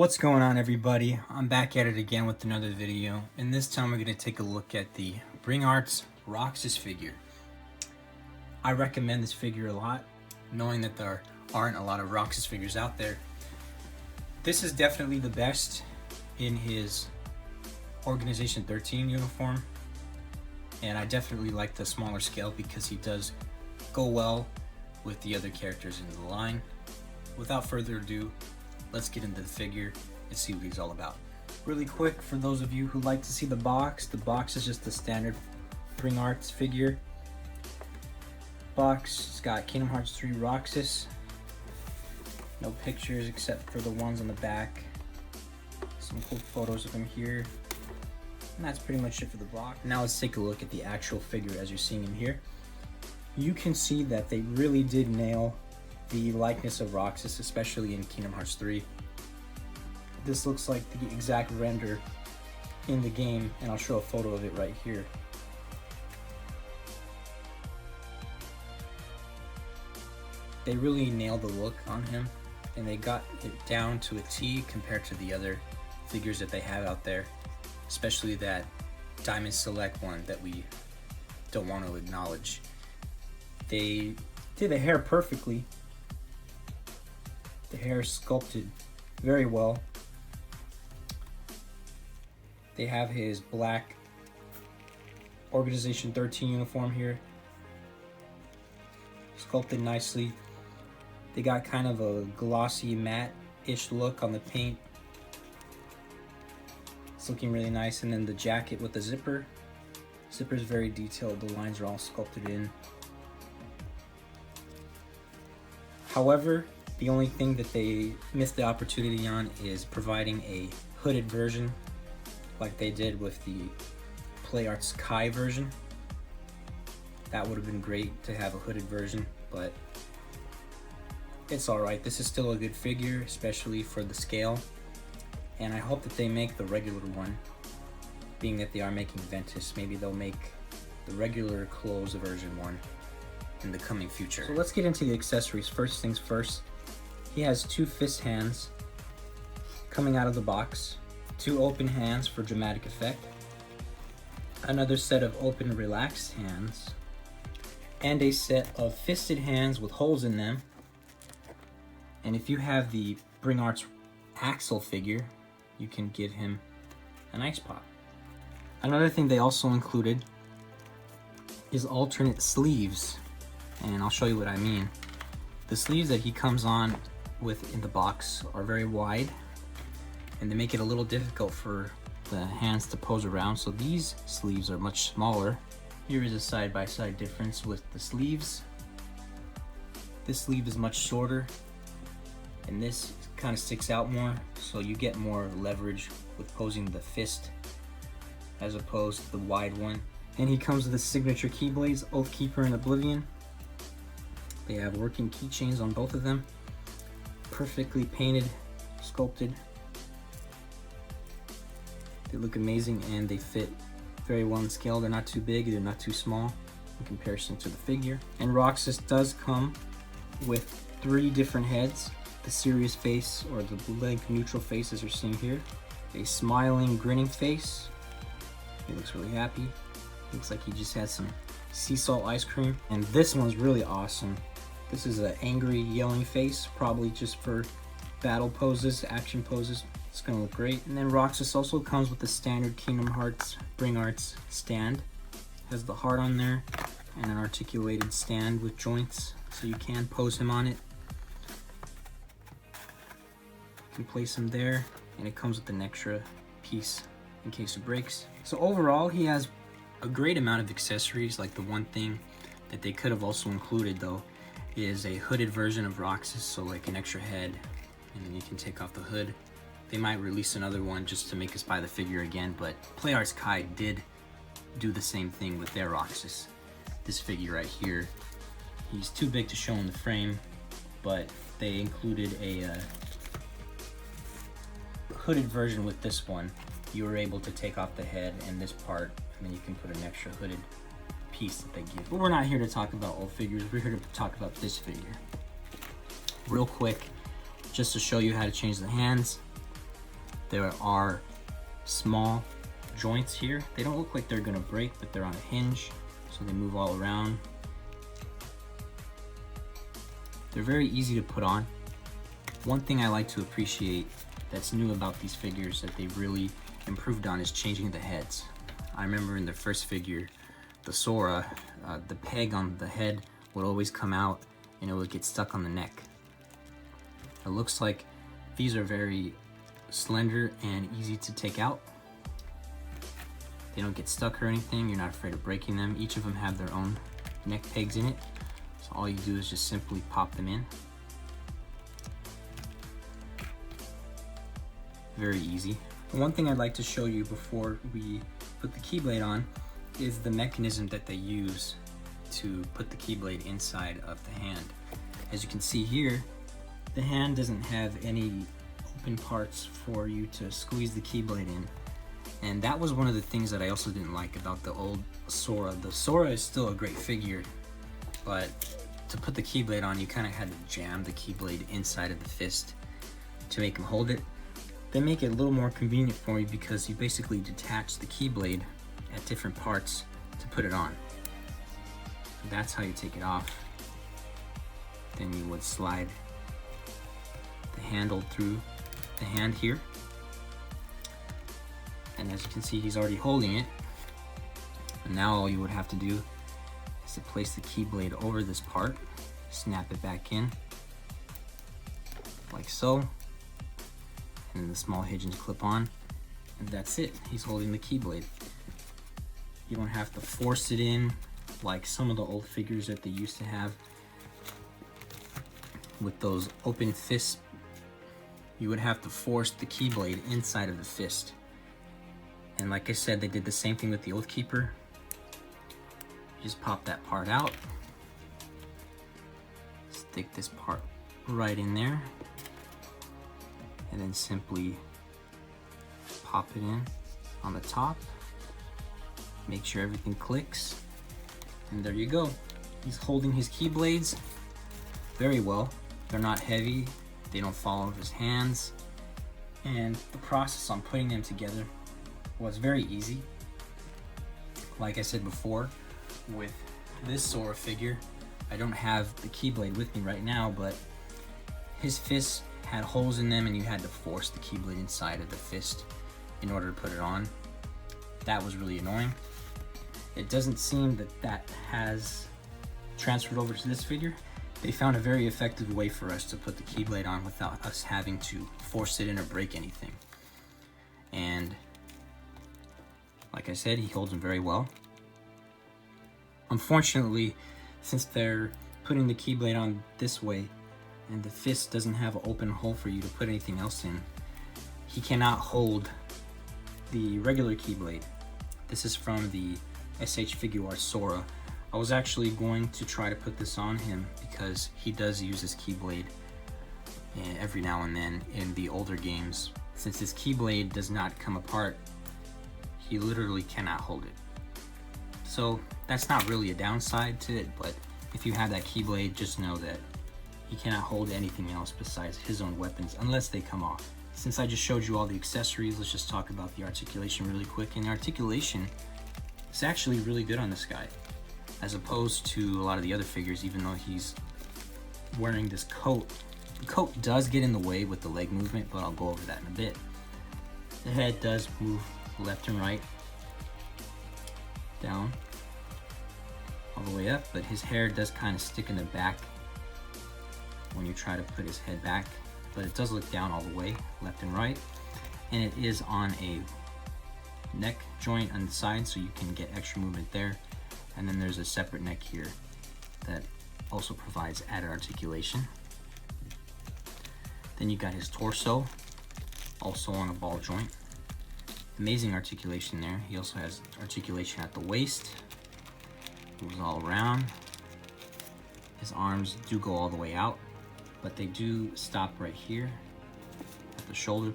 What's going on, everybody? I'm back at it again with another video, and this time we're going to take a look at the Bring Arts Roxas figure. I recommend this figure a lot, knowing that there aren't a lot of Roxas figures out there. This is definitely the best in his Organization 13 uniform, and I definitely like the smaller scale because he does go well with the other characters in the line. Without further ado, let's get into the figure and see what he's all about. Really quick, for those of you who like to see the box is just the standard Bring Arts figure. Box, it's got Kingdom Hearts 3 Roxas. No pictures except for the ones on the back. Some cool photos of him here. And that's pretty much it for the box. Now let's take a look at the actual figure as you're seeing him here. You can see that they really did nail the likeness of Roxas, especially in Kingdom Hearts 3. This looks like the exact render in the game, and I'll show a photo of it right here. They really nailed the look on him, and they got it down to a T compared to the other figures that they have out there, especially that Diamond Select one that we don't want to acknowledge. They did the hair perfectly. The hair is sculpted very well. They have his black Organization 13 uniform here, sculpted nicely. They got kind of a glossy matte-ish look on the paint. It's looking really nice. And then the jacket with the zipper. Zipper is very detailed. The lines are all sculpted in. However, the only thing that they missed the opportunity on is providing a hooded version like they did with the Play Arts Kai version. That would have been great to have a hooded version, but it's alright. This is still a good figure, especially for the scale, and I hope that they make the regular one. Being that they are making Ventus, maybe they'll make the regular clothes version one in the coming future. So let's get into the accessories. First things first. He has two fist hands coming out of the box, two open hands for dramatic effect, another set of open relaxed hands, and a set of fisted hands with holes in them. And if you have the Bring Arts Axel figure, you can give him an ice pop. Another thing they also included is alternate sleeves, and I'll show you what I mean. The sleeves that he comes on with in the box are very wide, and they make it a little difficult for the hands to pose around, so these sleeves are much smaller. Here is a side-by-side difference with the sleeves. This sleeve is much shorter, and this kind of sticks out more, so you get more leverage with posing the fist as opposed to the wide one. And he comes with his signature keyblades, Oathkeeper and Oblivion. They have working keychains on both of them. Perfectly painted, sculpted. They look amazing, and they fit very well in scale. They're not too big, they're not too small in comparison to the figure. And Roxas does come with three different heads. The serious face, or the blank neutral face as you're seeing here. A smiling, grinning face. He looks really happy. Looks like he just had some sea salt ice cream. And this one's really awesome. This is an angry, yelling face, probably just for battle poses, action poses. It's gonna look great. And then Roxas also comes with the standard Kingdom Hearts Bring Arts stand. Has the heart on there and an articulated stand with joints, so you can pose him on it. You can place him there, and it comes with an extra piece in case it breaks. So overall, he has a great amount of accessories. Like, the one thing that they could have also included though is a hooded version of Roxas, so like an extra head, and then you can take off the hood. They might release another one just to make us buy the figure again, but Play Arts Kai did do the same thing with their Roxas. This figure right here, he's too big to show in the frame, but they included a hooded version with this one. You were able to take off the head and this part, and then you can put an extra hooded piece that they give. But we're not here to talk about old figures, we're here to talk about this figure. Real quick, just to show you how to change the hands. There are small joints here. They don't look like they're gonna break, but they're on a hinge, so they move all around. They're very easy to put on. One thing I like to appreciate that's new about these figures that they've really improved on is changing the heads. I remember in the first figure, the Sora, the peg on the head would always come out and it would get stuck on the neck. It looks like these are very slender and easy to take out. They don't get stuck or anything. You're not afraid of breaking them. Each of them have their own neck pegs in it. So all you do is just simply pop them in. Very easy. One thing I'd like to show you before we put the keyblade on is the mechanism that they use to put the keyblade inside of the hand. As you can see here, the hand doesn't have any open parts for you to squeeze the keyblade in. And that was one of the things that I also didn't like about the old Sora. The Sora is still a great figure, but to put the keyblade on, you kind of had to jam the keyblade inside of the fist to make him hold it. They make it a little more convenient for you because you basically detach the keyblade at different parts to put it on. That's how you take it off. Then you would slide the handle through the hand here. And as you can see, he's already holding it. And now all you would have to do is to place the keyblade over this part, snap it back in, like so. And then the small hinges clip on, and that's it. He's holding the keyblade. You don't have to force it in like some of the old figures that they used to have with those open fists. You would have to force the keyblade inside of the fist. And like I said, they did the same thing with the Oath Keeper. You just pop that part out, stick this part right in there, and then simply pop it in on the top. Make sure everything clicks, and there you go. He's holding his keyblades very well. They're not heavy, they don't fall out of his hands, and the process on putting them together was very easy. Like I said before, with this Sora figure, I don't have the keyblade with me right now, but his fists had holes in them and you had to force the keyblade inside of the fist in order to put it on. That was really annoying. It doesn't seem that that has transferred over to this figure. They found a very effective way for us to put the keyblade on without us having to force it in or break anything. And like I said, he holds them very well. Unfortunately, since they're putting the keyblade on this way and the fist doesn't have an open hole for you to put anything else in, he cannot hold the regular keyblade. This is from the SH Figuarts Sora. I was actually going to try to put this on him because he does use his keyblade every now and then in the older games. Since his keyblade does not come apart, he literally cannot hold it. So that's not really a downside to it, but if you have that keyblade, just know that he cannot hold anything else besides his own weapons unless they come off. Since I just showed you all the accessories, let's just talk about the articulation really quick. And the articulation is actually really good on this guy, as opposed to a lot of the other figures. Even though he's wearing this coat, the coat does get in the way with the leg movement, but I'll go over that in a bit. The head does move left and right, down, all the way up, but his hair does kind of stick in the back when you try to put his head back, but it does look down all the way, left and right, and it is on a neck joint on the side, so you can get extra movement there. And then there's a separate neck here that also provides added articulation. Then you got his torso, also on a ball joint. Amazing articulation there. He also has articulation at the waist, moves all around. His arms do go all the way out, but they do stop right here at the shoulder,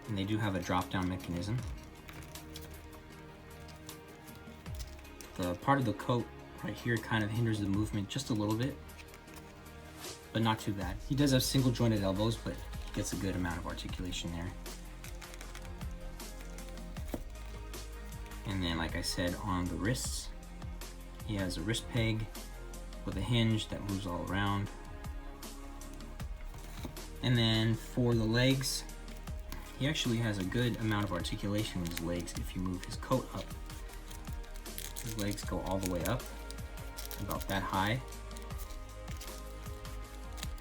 and they do have a drop-down mechanism. The part of the coat right here kind of hinders the movement just a little bit, but not too bad. He does have single jointed elbows, but gets a good amount of articulation there. And then, like I said, on the wrists, he has a wrist peg with a hinge that moves all around. And then for the legs, he actually has a good amount of articulation in his legs if you move his coat up. His legs go all the way up, about that high.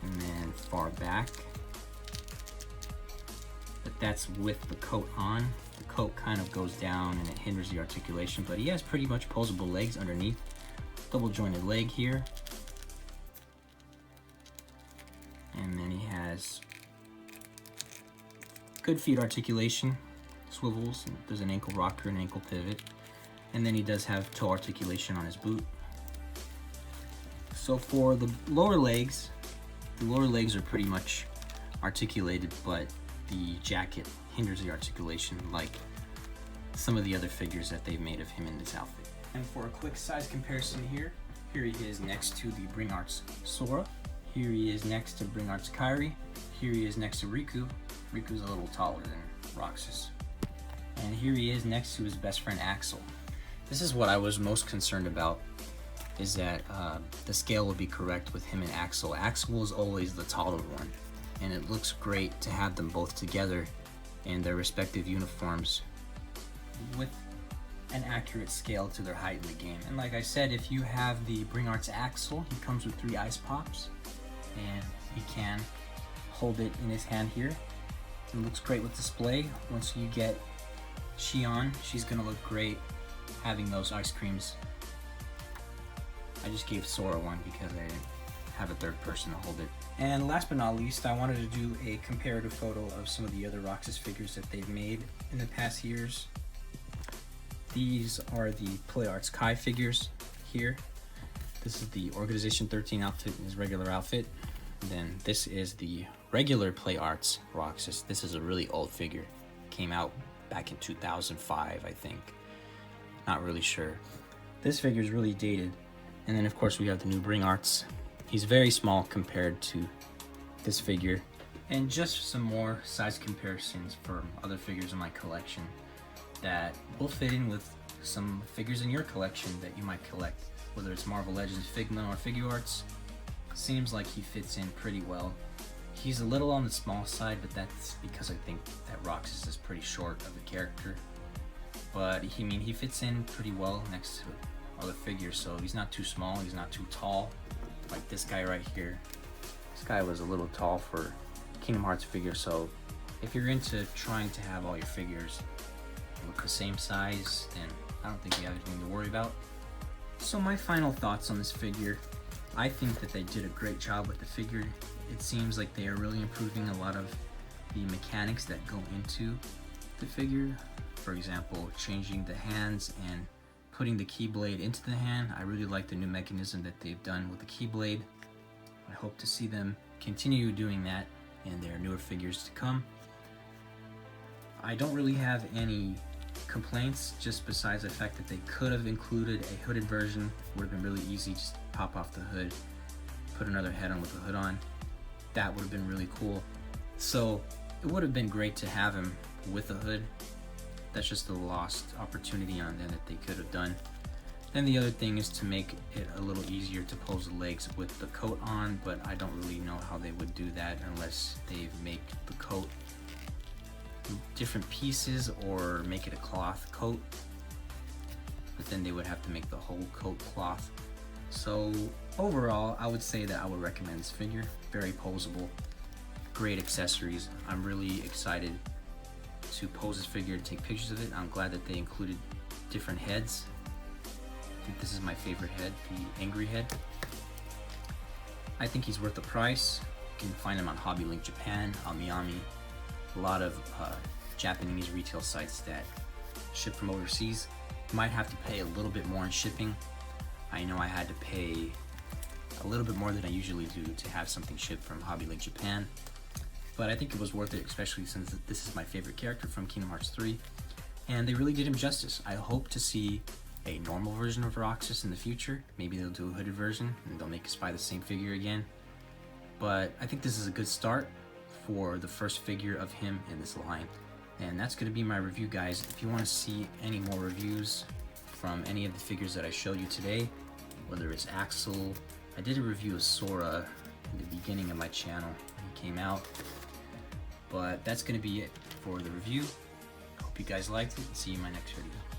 And then far back. But that's with the coat on. The coat kind of goes down and it hinders the articulation, but he has pretty much posable legs underneath. Double jointed leg here. And then he has good feet articulation, swivels, and there's an ankle rocker and ankle pivot. And then he does have toe articulation on his boot. So for the lower legs are pretty much articulated, but the jacket hinders the articulation like some of the other figures that they've made of him in this outfit. And for a quick size comparison here he is next to the Bring Arts Sora. Here he is next to Bring Arts Kairi. Here he is next to Riku. Riku's a little taller than Roxas. And here he is next to his best friend Axel. This is what I was most concerned about, is that the scale would be correct with him and Axel. Axel is always the taller one, and it looks great to have them both together in their respective uniforms with an accurate scale to their height in the game. And like I said, if you have the Bring Arts Axel, he comes with 3 ice pops, and he can hold it in his hand here. It looks great with display. Once you get Xion, she's gonna look great having those ice creams. I just gave Sora one because I didn't have a third person to hold it. And last but not least, I wanted to do a comparative photo of some of the other Roxas figures that they've made in the past years. These are the Play Arts Kai figures here. This is the Organization 13 outfit in his regular outfit. And then this is the regular Play Arts Roxas. This is a really old figure. Came out back in 2005, I think. Not really sure. This figure is really dated. And then of course we have the new Bring Arts. He's very small compared to this figure. And just some more size comparisons for other figures in my collection that will fit in with some figures in your collection that you might collect. Whether it's Marvel Legends, Figma, or Figure Arts, seems like he fits in pretty well. He's a little on the small side, but that's because I think that Roxas is pretty short of a character. But he fits in pretty well next to other figures, so he's not too small, he's not too tall. Like this guy right here. This guy was a little tall for Kingdom Hearts figure, so if you're into trying to have all your figures look the same size, then I don't think you have anything to worry about. So my final thoughts on this figure, I think that they did a great job with the figure. It seems like they are really improving a lot of the mechanics that go into the figure. For example, changing the hands and putting the Keyblade into the hand. I really like the new mechanism that they've done with the Keyblade. I hope to see them continue doing that in their newer figures to come. I don't really have any complaints, just besides the fact that they could have included a hooded version. Would have been really easy, just pop off the hood, put another head on with the hood on. That would have been really cool. So it would have been great to have him with a hood. That's just a lost opportunity on them that they could have done. Then the other thing is to make it a little easier to pose the legs with the coat on, but I don't really know how they would do that unless they make the coat different pieces or make it a cloth coat. But then they would have to make the whole coat cloth. So overall, I would say that I would recommend this figure. Very posable, great accessories. I'm really excited to pose this figure and take pictures of it. I'm glad that they included different heads. I think this is my favorite head, the angry head. I think he's worth the price. You can find him on Hobby Link Japan, Amiyami, a lot of Japanese retail sites that ship from overseas. You might have to pay a little bit more in shipping. I know I had to pay a little bit more than I usually do to have something shipped from Hobby Link Japan. But I think it was worth it, especially since this is my favorite character from Kingdom Hearts 3. And they really did him justice. I hope to see a normal version of Roxas in the future. Maybe they'll do a hooded version and they'll make us buy the same figure again. But I think this is a good start for the first figure of him in this line. And that's going to be my review, guys. If you want to see any more reviews from any of the figures that I showed you today, whether it's Axel, I did a review of Sora in the beginning of my channel when he came out, but that's going to be it for the review. Hope you guys liked it. See you in my next video.